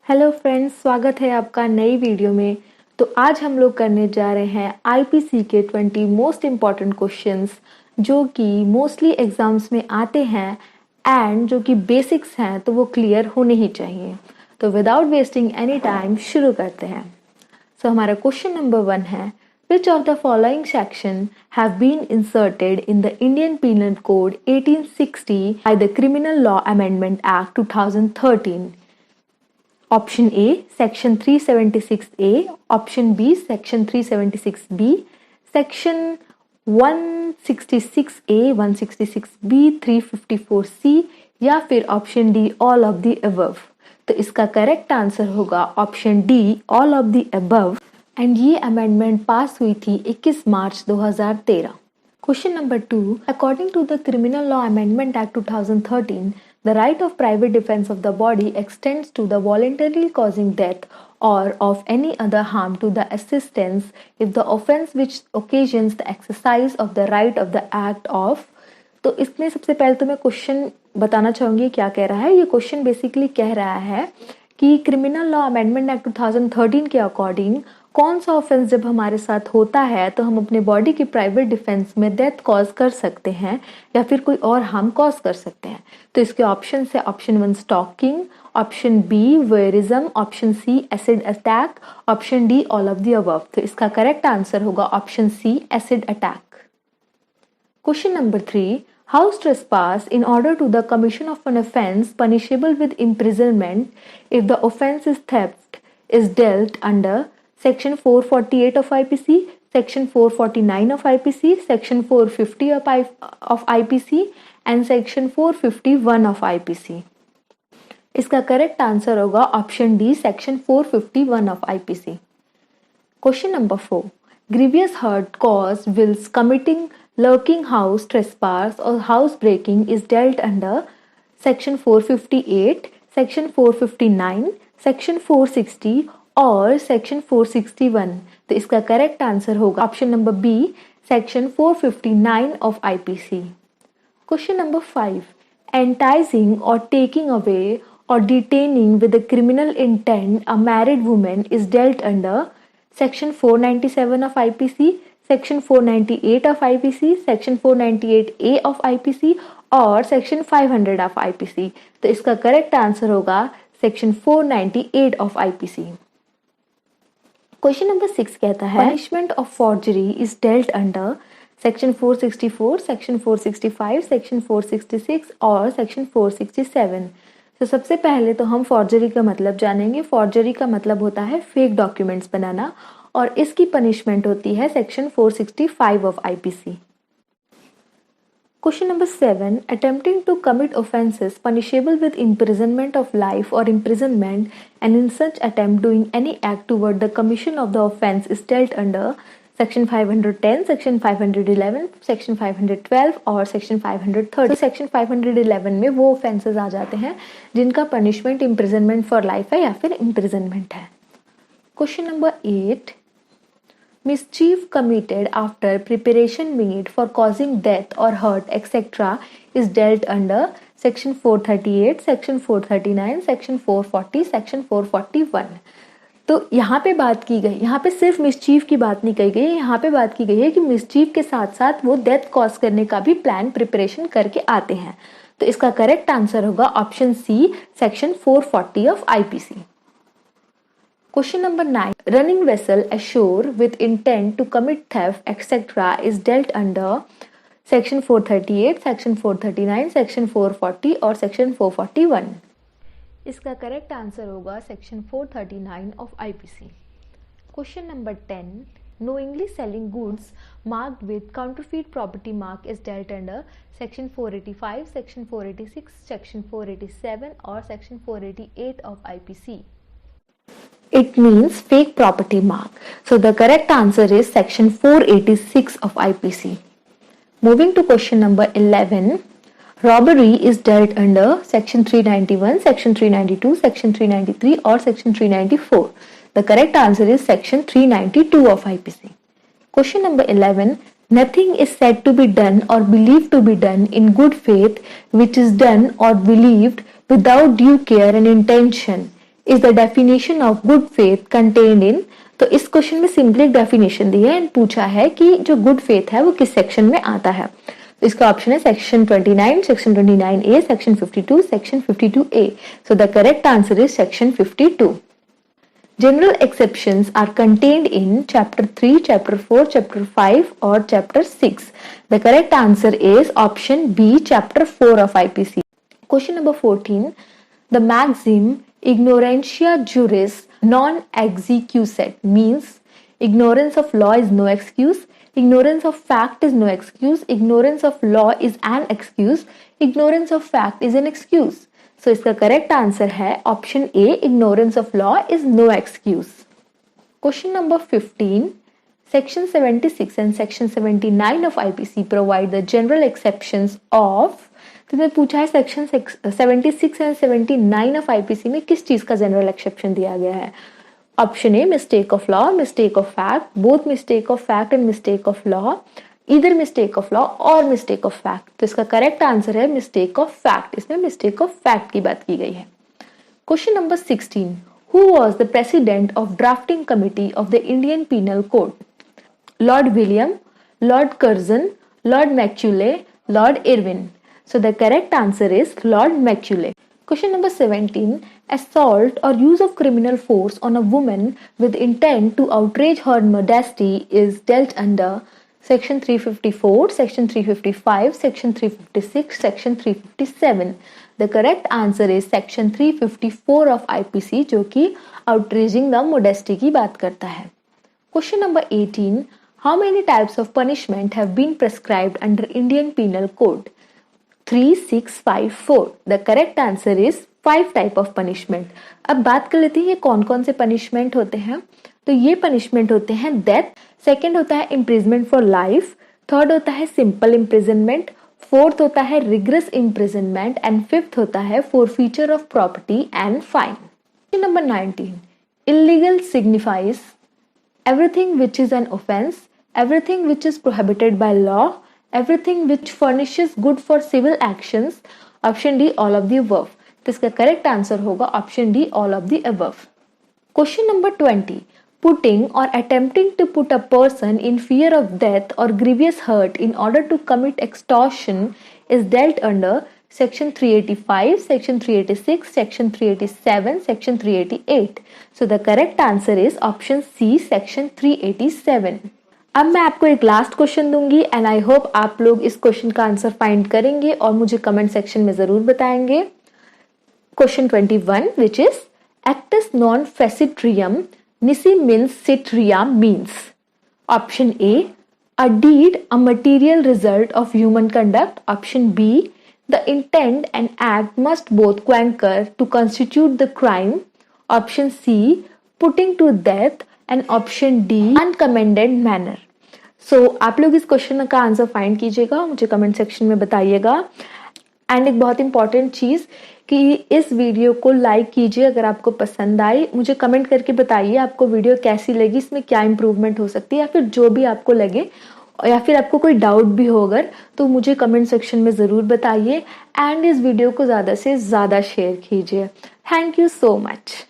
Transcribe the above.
Hello friends, स्वागत है आपका नई वीडियो में। तो आज हम लोग करने जा रहे हैं आईपीसी के 20 मोस्ट इम्पॉर्टेंट क्वेश्चंस जो कि मोस्टली एग्जाम्स में आते हैं एंड जो कि बेसिक्स हैं तो वो क्लियर होने ही चाहिए। तो विदाउट वेस्टिंग एनी टाइम शुरू करते हैं। हमारा क्वेश्चन नंबर 1 है, which of the following section have been inserted in the Indian Penal Code 1860 by the Criminal Law Amendment Act 2013? Option A, Section 376A, Option B, Section 376B, Section 166A, 166B, 354C या फिर option D all of the above. तो इसका correct answer होगा option D all of the above and ये amendment पास हुई थी 21 मार्च 2013। Question number 2. According to the Criminal Law Amendment Act 2013, the right of private defense of the body extends to the voluntarily causing death or of any other harm to the assistance if the offense which occasions the exercise of the right of the act of। तो इसमें सबसे पहले तो मैं question बताना चाहूंगी क्या कह रहा है। ये क्वेश्चन बेसिकली कह रहा है कि क्रिमिनल लॉ अमेंडमेंट एक्ट 2013 के अकॉर्डिंग कौन सा ऑफेंस जब हमारे साथ होता है तो हम अपने बॉडी की प्राइवेट डिफेंस में डेथ कॉज कर सकते हैं या फिर कोई और हार्म कॉज कर सकते हैं। तो इसके ऑप्शन है option 1 stalking, option B voyeurism, option C acid attack, option D all of the above. तो इसका करेक्ट आंसर होगा option C acid attack. Question number 3. House trespass in order to the commission of an offence punishable with imprisonment if the offence is theft is dealt under Section 448 of IPC, Section 449 of IPC, Section 450 of IPC and Section 451 of IPC। इसका correct answer होगा option D section 451 of IPC. Question number 4. Grievous hurt caused whilst committing lurking house trespass or house breaking is dealt under Section 458, Section 459, Section 460 और Section 461। तो इसका correct answer होगा option number B Section 459 of IPC। Question number 5. Enticing or taking away or detaining with a criminal intent a married woman is dealt under Section 497 of IPC, Section 498 of IPC, Section 498A of IPC और Section 500 of IPC। तो इसका correct answer होगा Section 498 of IPC। Question number 6 कहता है punishment of forgery is dealt under Section 464, Section 465, Section 466 और Section 467। तो सबसे पहले तो हम फॉर्जरी का मतलब जानेंगे। फॉर्जरी का मतलब होता है फेक डॉक्यूमेंट्स बनाना और इसकी पनिशमेंट होती है section 465 of IPC. Question number 7. Attempting to commit offences punishable with imprisonment of life or imprisonment and in such attempt doing any act toward the commission of the offence is dealt under Section 510, Section 511, Section 512 और Section 530। तो Section 511 में वो offences आ जाते हैं जिनका punishment imprisonment for life है या फिर इम्प्रिजनमेंट है। Question number 8. Mischief committed after preparation made for causing death or hurt etc. is dealt under Section 438, Section 439, Section 440, Section 441। तो यहाँ पे बात की गई, यहाँ पे सिर्फ मिसचीफ की बात नहीं कही गई, यहाँ पे बात की गई है कि मिसचीफ के साथ साथ वो डेथ कॉज करने का भी प्लान प्रिपरेशन करके आते हैं। तो इसका करेक्ट आंसर होगा option C section 440 of IPC. Question number 9. Running vessel ashore with intent to commit theft etc. is dealt under Section 438, Section 439, Section 440 और Section 441। इसका करेक्ट आंसर होगा section 439 of IPC. Question number 10. Knowingly selling goods marked with counterfeit property mark is dealt under Section 485, Section 486, Section 487 और Section 488 of IPC। It means fake property mark. So the correct answer is Section 486 of IPC. Moving to question number 11. Robbery is dealt under Section 391, Section 392, Section 393 or Section 394. The correct answer is Section 392 of IPC. Question number 11. Nothing is said to be done or believed to be done in good faith which is done or believed without due care and intention is the definition of good faith contained in. तो इस question में simply एक definition दी है and पूछा है कि जो good faith है वो किस सेक्शन में आता है। तो इसका ऑप्शन है section 29, section 29A, section 52, section 52A। So the correct answer is section 52। General exceptions are contained in chapter 3, chapter 4, chapter 5 or chapter 6. The correct answer is option B, chapter 4 of IPC. Question number 14. The maxim ignorantia juris non execuset means ignorance of law is no excuse, ignorance of fact is no excuse, ignorance of law is an excuse, ignorance of fact is an excuse. So इसका correct answer है option A, ignorance of law is no excuse. Question number 15. Section 76 and section 79 of IPC provide the general exceptions of. तो मैं पूछा है section 76 and 79 of IPC में किस चीज का जनरल एक्सेप्शन दिया गया है। Option A mistake of law, mistake of fact, both mistake of fact and mistake of law, इधर मिस्टेक ऑफ लॉ और मिस्टेक ऑफ फैक्ट। तो इसका करेक्ट आंसर है मिस्टेक ऑफ फैक्ट। इसमें मिस्टेक ऑफ फैक्ट की बात की गई है। Question number 16. Who was the president of drafting committee of the Indian Penal Code? Lord William, Lord Curzon, Lord Macaulay, Lord Irwin. So the correct answer is Lord Macaulay. Question number 17. Assault or use of criminal force on a woman with intent to outrage her modesty is dealt under Section 354, Section 355, Section 356, Section 357. The correct answer is Section 354 of IPC जो कि outraging the modesty की बात करता है। Question number 18. How many types of punishment have been prescribed under Indian Penal Code? 3, 6, 5, 4. The correct answer is 5 type of punishment. अब बात कर लेते हैं ये कौन कौन से punishment होते हैं। तो ये punishment होते हैं डेथ, सेकेंड होता है imprisonment for life, थर्ड होता है simple imprisonment, फोर्थ होता है rigorous imprisonment and फिफ्थ होता है forfeiture of property and fine. Number 19. Illegal signifies everything which is an offense, everything which is prohibited by law, everything which furnishes good for civil actions. Option D, all of the above. तो इसका correct answer होगा option D, all of the above. Question number 20. Putting or attempting to put a person in fear of death or grievous hurt in order to commit extortion is dealt under Section 385, Section 386, Section 387, Section 388. So the correct answer is option C, Section 387. अब मैं आपको एक last question दूंगी and I hope आप लोग इस question का answer find करेंगे और मुझे कमेंट सेक्शन में जरूर बताएंगे। क्वेश्चन 21 विच इज एक्टस नॉन फेसिट्रियम nisi means citria means. Option A, a deed, a material result of human conduct. Option B, the intent and act must both concur to constitute the crime. Option C, putting to death. And option D, uncommanded manner. So आप लोग इस question का answer find कीजिएगा, मुझे comment section में बताइएगा। And एक बहुत इंपॉर्टेंट चीज कि इस वीडियो को लाइक कीजिए अगर आपको पसंद आई, मुझे कमेंट करके बताइए आपको वीडियो कैसी लगी, इसमें क्या इंप्रूवमेंट हो सकती है या फिर जो भी आपको लगे या फिर आपको कोई डाउट भी हो अगर तो मुझे कमेंट सेक्शन में ज़रूर बताइए एंड इस वीडियो को ज़्यादा से ज़्यादा शेयर कीजिए। Thank you so much.